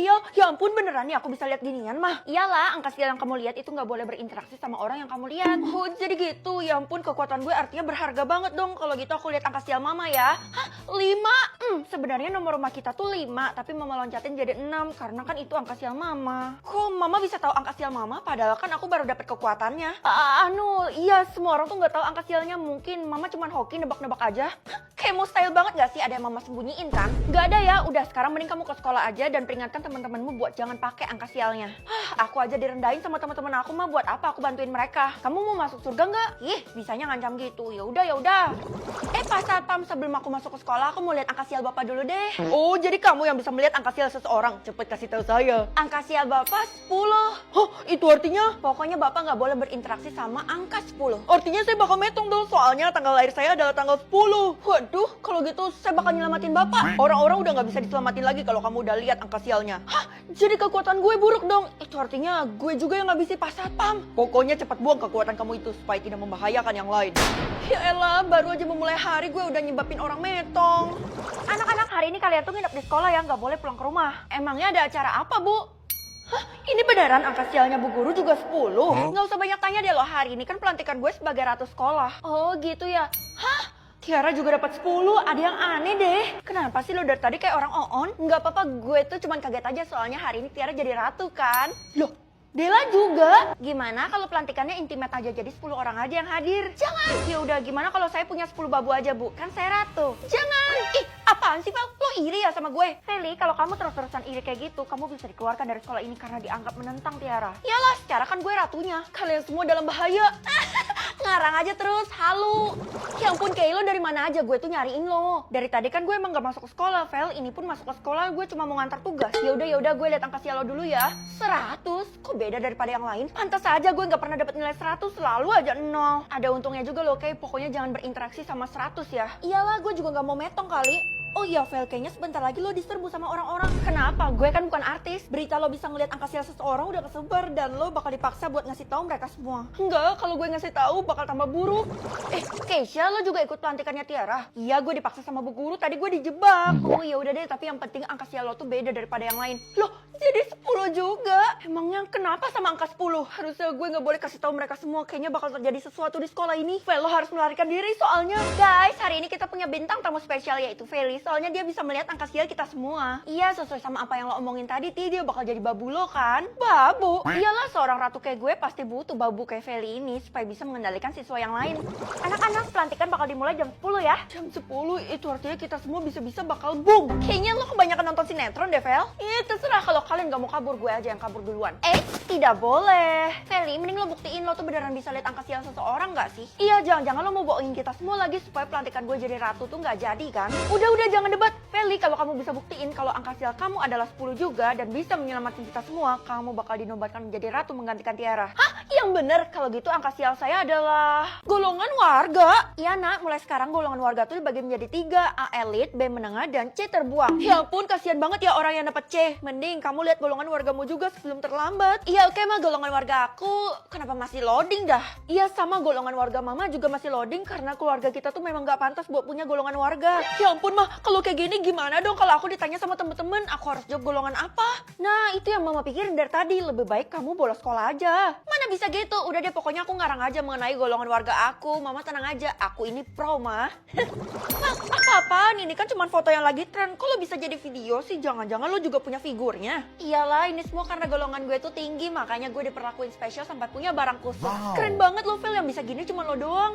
iya, ya ampun beneran nih aku bisa lihat ginian mah. Iyalah, angka sial yang kamu lihat itu nggak boleh berinteraksi sama orang yang kamu lihat. Oh jadi gitu, ya ampun kekuatan gue artinya berharga banget dong. Kalau gitu aku lihat angka sial mama ya. Hah 5? Sebenarnya nomor rumah kita tuh 5, tapi mama loncatin jadi 6 karena kan itu angka sial mama. Kok mama bisa tahu angka sial mama padahal kan aku baru dapat kekuatannya? Iya semua orang tuh nggak tahu angka sialnya, mungkin mama cuman hoki nebak-nebak aja. Kayak mau style banget gak sih, ada yang mama sembunyiin kan? Gak ada ya, udah sekarang mending kamu ke sekolah aja dan peringatkan teman-temanmu buat jangan pakai angka sialnya. Aku aja direndahin sama teman-teman aku mah, buat apa aku bantuin mereka? Kamu mau masuk surga nggak? Ih, bisanya ngancam gitu. Ya udah. Pak Satpam, sebelum aku masuk ke sekolah aku mau lihat angka sial Bapak dulu deh. Oh, jadi kamu yang bisa melihat angka sial seseorang? Cepet kasih tahu saya. Angka sial Bapak 10. Hah, itu artinya? Pokoknya Bapak nggak boleh berinteraksi sama angka 10. Artinya saya bakal metong dong, soalnya tanggal lahir saya adalah tanggal 10. Waduh, kalau gitu saya bakal nyelamatin Bapak. Orang-orang udah nggak bisa diselamatin lagi kalau kamu udah lihat angka sialnya. Hah, jadi kekuatan gue buruk dong. Itu artinya gue juga yang ngabisin Pak Satpam. Pokoknya cepat buang kekuatan kamu itu supaya tidak membahayakan yang lain. Ya elah, baru aja memulai hari gue udah nyebabin orang metong. Anak-anak, hari ini kalian tuh nginep di sekolah ya, nggak boleh pulang ke rumah. Emangnya ada acara apa, Bu? Hah, ini beneran angka sialnya Bu Guru juga 10? Nggak usah banyak tanya deh lo, hari ini kan pelantikan gue sebagai ratu sekolah. Oh gitu ya. Hah? Tiara juga dapat 10, ada yang aneh deh. Kenapa sih lo dari tadi kayak orang oon? Nggak apa-apa, gue tuh cuman kaget aja soalnya hari ini Tiara jadi ratu kan. Loh, Dela juga. Gimana kalau pelantikannya intimate aja, jadi 10 orang aja yang hadir? Jangan. Ya udah, gimana kalau saya punya 10 babu aja, Bu? Kan saya ratu. Jangan. Ih, apaan sih, Vel? Lo iri ya sama gue? Feli, kalau kamu terus-terusan iri kayak gitu, kamu bisa dikeluarkan dari sekolah ini karena dianggap menentang Tiara. Iyalah, secara kan gue ratunya. Kalian semua dalam bahaya. Ngarang aja terus, halu. Ya ampun, Kaylo dari mana aja? Gue tuh nyariin lo. Dari tadi kan gue emang gak masuk ke sekolah, Vel. Ini pun masuk ke sekolah, gue cuma mau ngantar tugas. Ya udah, gue liat angka sial lo dulu ya. 100? Kok beda daripada yang lain? Pantas aja gue gak pernah dapet nilai 100, selalu aja 0. Ada untungnya juga lo, Kay. Pokoknya jangan berinteraksi sama 100 ya. Iyalah, gue juga gak mau metong kali. Oh iya, Vel, kayaknya sebentar lagi lo diserbu sama orang-orang. Kenapa? Gue kan bukan artis. Berita lo bisa ngeliat angka sial seseorang udah kesebar dan lo bakal dipaksa buat ngasih tahu mereka semua. Enggak, kalau gue ngasih tahu bakal tambah buruk. Keisha, lo juga ikut pelantikannya Tiara? Iya, gue dipaksa sama Bu Guru. Tadi gue dijebak. Oh ya udah deh, tapi yang penting angka sial lo tuh beda daripada yang lain. Loh, jadi 10 juga. Emangnya kenapa sama angka 10? Harusnya gue nggak boleh kasih tahu mereka semua. Kayaknya bakal terjadi sesuatu di sekolah ini. Vel, lo harus melarikan diri soalnya. Guys, hari ini kita punya bintang tamu spesial yaitu Feli. Soalnya dia bisa melihat angka sial kita semua. Iya, sesuai sama apa yang lo omongin tadi, dia bakal jadi babu lo kan? Babu? Iyalah, seorang ratu kayak gue pasti butuh babu kayak Feli ini supaya bisa mengendalikan siswa yang lain. Anak-anak, pelantikan bakal dimulai jam 10 ya. Jam 10? Itu artinya kita semua bisa-bisa bakal boom. Kayaknya lo kebanyakan nonton sinetron deh, Vel. Terserah, kalau kalian gak mau kabur, gue aja yang kabur duluan. Tidak boleh. Feli, mending lo buktiin lo tuh beneran bisa lihat angka sial seseorang gak sih? Iya, jangan-jangan lo mau bohongin kita semua lagi supaya pelantikan gue jadi ratu tuh gak jadi kan? Udah, jangan debat. Feli, kalau kamu bisa buktiin kalau angka sial kamu adalah 10 juga dan bisa menyelamatkan kita semua, kamu bakal dinobatkan menjadi ratu menggantikan Tiara. Hah? Yang bener, kalau gitu angka sial saya adalah golongan warga. Iya nak, mulai sekarang golongan warga tuh dibagi menjadi 3, A elit, B menengah, dan C terbuang. Ya ampun, kasihan banget ya orang yang dapat C. Mending kamu lihat golongan wargamu juga sebelum terlambat. Iya oke mah, golongan warga aku kenapa masih loading dah? Iya sama, golongan warga mama juga masih loading karena keluarga kita tuh memang gak pantas buat punya golongan warga. Ya ampun mah, kalau kayak gini gimana dong kalau aku ditanya sama temen-temen aku harus jawab golongan apa? Nah itu yang mama pikirin dari tadi, lebih baik kamu bolos sekolah aja. Mana bisa gitu, udah deh pokoknya aku ngarang aja mengenai golongan warga aku. Mama tenang aja, aku ini pro mah. Mas, apa-apaan, ini kan cuma foto yang lagi tren, kok lo bisa jadi video sih? Jangan-jangan lo juga punya figurnya? Iyalah, ini semua karena golongan gue tuh tinggi, makanya gue diperlakuin spesial sampai punya barang khusus. Keren banget lo, Phil, yang bisa gini cuma lo doang.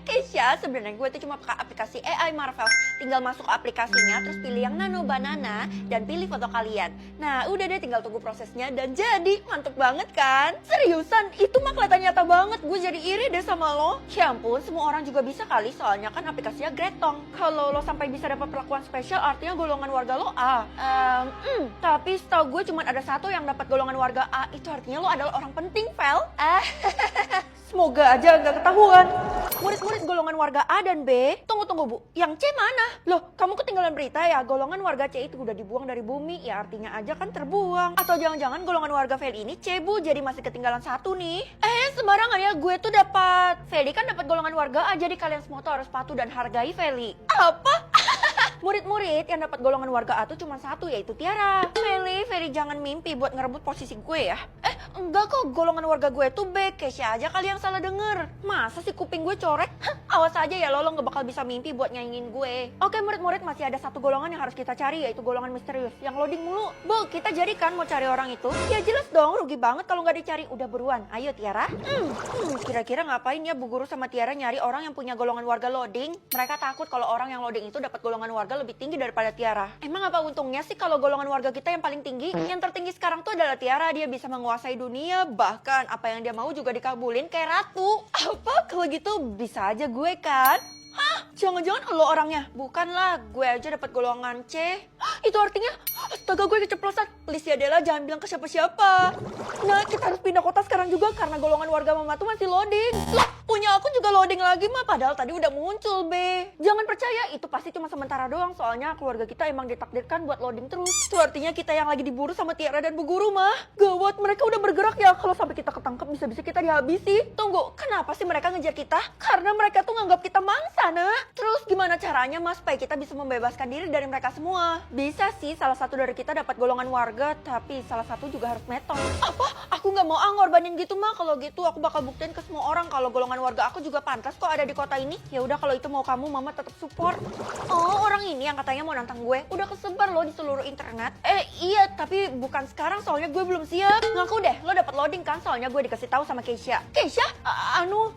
Keisha, sebenarnya gue tuh cuma pakai aplikasi AI Marvel. Tinggal masuk aplikasinya, terus pilih yang nano banana, dan pilih foto kalian. Nah, udah deh tinggal tunggu prosesnya, dan jadi, mantep banget kan? Seriusan, itu mah kelihatan nyata banget, gue jadi iri deh sama lo. Ya ampun, semua orang juga bisa kali, soalnya kan aplikasinya Gretong. Kalau lo sampai bisa dapat perlakuan spesial, artinya golongan warga lo A. Tapi setahu gue cuma ada satu yang dapat golongan warga A, itu artinya lo adalah orang penting, Vel. Semoga aja gak ketahuan. Murid-murid golongan warga A dan B. Tunggu Bu, yang C mana? Loh, kamu ketinggalan berita ya? Golongan warga C itu udah dibuang dari bumi, ya artinya aja kan terbuang. Atau jangan-jangan golongan warga Feli ini C, Bu, jadi masih ketinggalan satu nih. Sembarangan ya, gue tuh dapat. Feli kan dapat golongan warga A, jadi kalian semua tuh harus patuh dan hargai Feli. Apa? Murid-murid yang dapat golongan warga A tuh cuma satu, yaitu Tiara. Feli jangan mimpi buat ngerebut posisi gue ya. Enggak kok, golongan warga gue tuh B. Keisha aja kali yang salah denger. Masa sih kuping gue corek? Awas aja ya lo nggak bakal bisa mimpi buat nyanyiin gue. Oke murid-murid, masih ada satu golongan yang harus kita cari, yaitu golongan misterius yang loading mulu. Bu, kita jadi kan mau cari orang itu? Ya jelas dong, rugi banget kalau nggak dicari. Udah buruan, ayo Tiara. Kira-kira ngapain ya Bu Guru sama Tiara nyari orang yang punya golongan warga loading? Mereka takut kalau orang yang loading itu dapat golongan warga lebih tinggi daripada Tiara. Emang apa untungnya sih kalau golongan warga kita yang paling tinggi? Yang tertinggi sekarang tuh adalah Tiara. Dia bisa menguasai dunia, bahkan apa yang dia mau juga dikabulin kayak ratu. Apa? Kalau gitu bisa aja gue kan? Hah? Jangan-jangan lo orangnya? Bukanlah, gue aja dapat golongan C. Itu artinya, astaga gue keceplosan. Please ya Della, jangan bilang ke siapa-siapa. Nah, kita harus pindah kota sekarang juga karena golongan warga mama tuh masih loading. Loh, punya aku juga loading lagi mah, padahal tadi udah muncul, Be. Jangan percaya, itu pasti cuma sementara doang, soalnya keluarga kita emang ditakdirkan buat loading terus. Itu artinya kita yang lagi diburu sama Tiara dan Bu Guru mah. Gawat, mereka udah bergerak ya. Kalau sampai kita ketangkep, bisa-bisa kita dihabisi. Tunggu, kenapa sih mereka ngejar kita? Karena mereka tuh nganggap kita mangsa, Nak. Terus gimana caranya mas supaya kita bisa membebaskan diri dari mereka semua? Bisa sih salah satu dari kita dapat golongan warga, tapi salah satu juga harus metong. Apa? Aku nggak mau ngorbanin gitu mah. Kalau gitu aku bakal buktiin ke semua orang kalau golongan warga aku juga pantas kok ada di kota ini. Ya udah kalau itu mau kamu, mama tetap support. Oh, orang ini yang katanya mau nantang gue udah kesebar loh di seluruh internet. Iya, tapi bukan sekarang soalnya gue belum siap. Ngaku deh, lo dapat loading kan? Soalnya gue dikasih tahu sama Keisha. Keisha?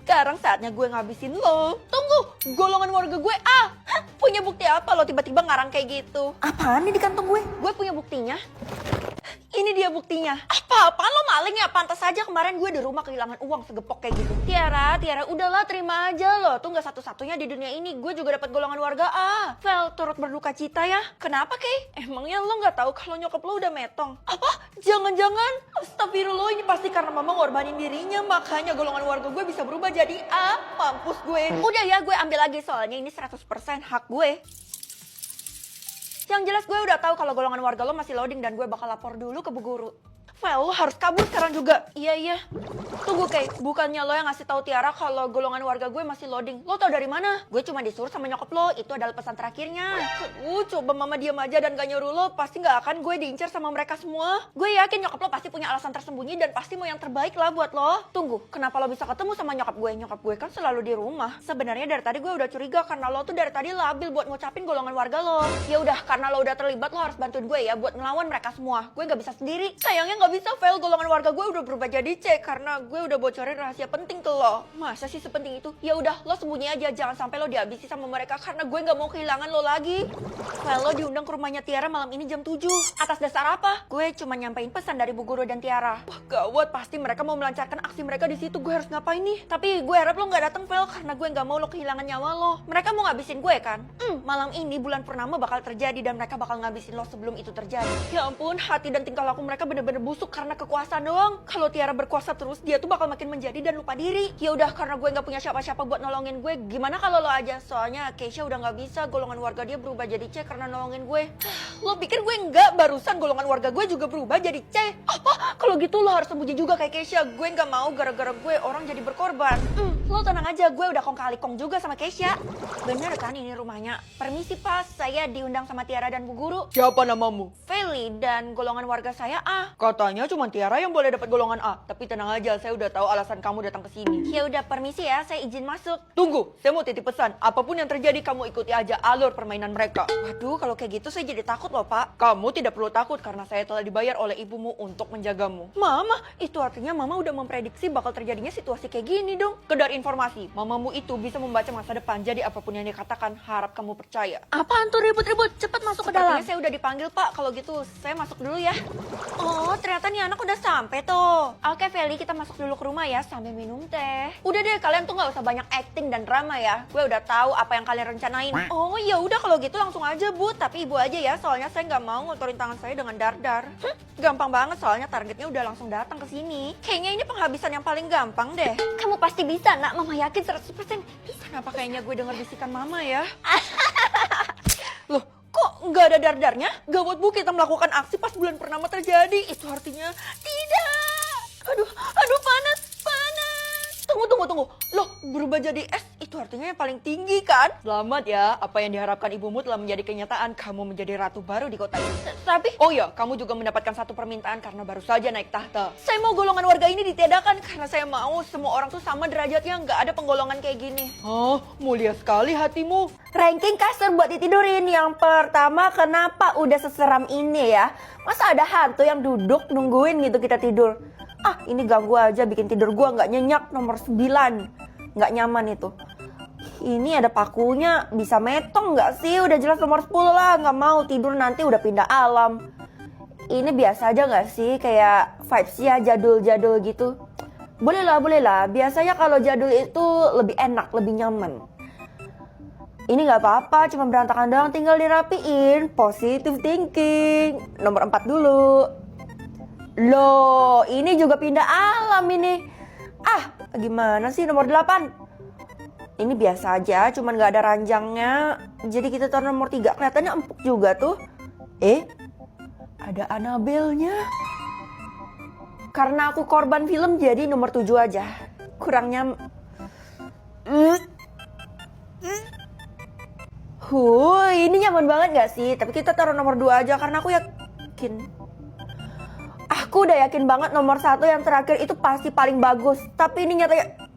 Sekarang saatnya gue ngabisin lo. Tunggu, golongan warga gue A. Hah? Punya bukti apa lo tiba-tiba ngarang kayak gitu? Apaan nih di kantong gue? Gue punya buktinya. Ini dia buktinya. Apa-apaan lo maling ya? Pantas aja kemarin gue di rumah kehilangan uang segepok kayak gitu. Tiara, udahlah terima aja lo. Tuh gak satu-satunya di dunia ini. Gue juga dapat golongan warga A. Vel, turut berduka cita ya. Kenapa, Kay? Emangnya lo gak tahu kalau nyokap lo udah metong? Apa? Jangan-jangan? Astagfirullah, ini pasti karena mama ngorbanin dirinya. Makanya golongan warga gue bisa berubah jadi A. Mampus gue. Udah ya, gue ambil lagi soalnya ini 100% hak gue. Yang jelas gue udah tahu kalau golongan warga lo masih loading dan gue bakal lapor dulu ke Bu Guru. Vel, lo harus kabur sekarang juga. Iya. Tunggu, Kay. Bukannya lo yang ngasih tahu Tiara kalau golongan warga gue masih loading. Lo tau dari mana? Gue cuma disuruh sama nyokap lo. Itu adalah pesan terakhirnya. Coba mama diam aja dan gak nyuruh lo. Pasti gak akan gue diincar sama mereka semua. Gue yakin nyokap lo pasti punya alasan tersembunyi dan pasti mau yang terbaik lah buat lo. Tunggu, kenapa lo bisa ketemu sama nyokap gue? Nyokap gue kan selalu di rumah. Sebenarnya dari tadi gue udah curiga karena lo tuh dari tadi labil buat ngucapin golongan warga lo. Ya udah, karena lo udah terlibat, lo harus bantuin gue ya buat ngelawan mereka semua. Gue gak bisa sendiri. Sayangnya gak bisa, Vel. Golongan warga gue udah berubah jadi C karena gue udah bocorin rahasia penting ke lo. Masa sih sepenting itu? Ya udah, lo sembunyi aja, jangan sampai lo dihabisi sama mereka karena gue nggak mau kehilangan lo lagi. Vel, lo diundang ke rumahnya Tiara malam ini jam 7. Atas dasar apa? Gue cuma nyampein pesan dari Bu Guru dan Tiara. Wah gawat, pasti mereka mau melancarkan aksi mereka di situ. Gue harus ngapain nih? Tapi gue harap lo nggak datang, Vel, karena gue nggak mau lo kehilangan nyawa lo. Mereka mau ngabisin gue kan? Malam ini bulan purnama bakal terjadi dan mereka bakal ngabisin lo sebelum itu terjadi. Ya ampun, hati dan tingkah laku mereka bener-bener busuk karena kekuasaan doang. Kalau Tiara berkuasa terus, dia tuh bakal makin menjadi dan lupa diri. Ya udah, karena gue nggak punya siapa-siapa buat nolongin gue, gimana kalau lo aja? Soalnya Keisha udah nggak bisa, golongan warga dia berubah jadi C karena nolongin gue. Lo pikir gue nggak? Barusan golongan warga gue juga berubah jadi C. Apa? Kalau gitu lo harus sembunyi juga kayak Keisha. Gue nggak mau gara-gara gue orang jadi berkorban. Lo tenang aja, gue udah kong kali kong juga sama Keisha. Bener kan ini rumahnya? Permisi Pak, saya diundang sama Tiara dan Bu Guru. Siapa namamu? Feli, dan golongan warga saya A. Katanya cuma Tiara yang boleh dapat golongan A. Tapi tenang aja, saya udah tahu alasan kamu datang ke sini. Ya udah, permisi ya, saya izin masuk. Tunggu, saya mau titip pesan. Apapun yang terjadi, kamu ikuti aja alur permainan mereka. Waduh, kalau kayak gitu saya jadi takut loh, Pak. Kamu tidak perlu takut karena saya telah dibayar oleh ibumu untuk menjagamu. Mama, itu artinya Mama udah memprediksi bakal terjadinya situasi kayak gini dong. Kedar informasi, mamamu itu bisa membaca masa depan. Jadi apapun yang dikatakan, harap kamu percaya. Apaan tuh ribut-ribut? Cepat masuk ke dalam. Sepertinya saya udah dipanggil, Pak. Kalau gitu, saya masuk dulu ya. Oh, ternyata nih anak udah sampai tuh. Oke, Feli, kita masuk dulu ke rumah ya sambil minum teh. Udah deh, kalian tuh nggak usah banyak acting dan drama ya. Gue udah tahu apa yang kalian rencanain. Oh, ya udah kalau gitu langsung aja, Bu. Tapi Ibu aja ya, soalnya saya nggak mau ngotorin tangan saya dengan dar-dar. Gampang banget soalnya targetnya udah langsung datang ke sini. Kayaknya ini penghabisan yang paling gampang deh. Kamu pasti bisa, Nak. Mama yakin 100% bisa. Kenapa kayaknya gue denger bisikan mama ya? Loh, kok nggak ada dar-darnya? Gawat Bu, kita melakukan aksi pas bulan purnama terjadi. Itu artinya tidak. Aduh, panas. Tunggu. Loh, berubah jadi es. Itu artinya yang paling tinggi kan? Selamat ya, apa yang diharapkan ibumu telah menjadi kenyataan. Kamu menjadi ratu baru di kota ini. Tapi Oh ya, kamu juga mendapatkan satu permintaan karena baru saja naik tahta. saya mau golongan warga ini ditiadakan karena saya mau semua orang tuh sama derajatnya, nggak ada penggolongan kayak gini. Oh, mulia sekali hatimu. Ranking kasur buat ditidurin. Yang pertama, kenapa udah seseram ini ya? Masa ada hantu yang duduk nungguin gitu kita tidur? Ah, ini ganggu aja, bikin tidur gua nggak nyenyak. Nomor 9. Nggak nyaman itu. Ini ada pakunya, bisa metong nggak sih? Udah jelas nomor 10 lah, nggak mau tidur nanti udah pindah alam. Ini biasa aja nggak sih? Kayak vibes-nya jadul-jadul gitu. Boleh lah. Biasanya kalau jadul itu lebih enak, lebih nyaman. Ini nggak apa-apa, cuma berantakan doang, tinggal dirapiin. Positive thinking. Nomor 4 dulu. Loh, ini juga pindah alam ini. Ah, gimana sih nomor 8? Ini biasa aja, cuman nggak ada ranjangnya. Jadi kita taruh nomor 3, kelihatannya empuk juga tuh. Ada Annabelle-nya. Karena aku korban film, jadi nomor 7 aja. Kurangnya... ini nyaman banget gak sih? Tapi kita taruh nomor 2 aja karena aku yakin. Aku udah yakin banget nomor 1 yang terakhir itu pasti paling bagus. Tapi ini nyatanya...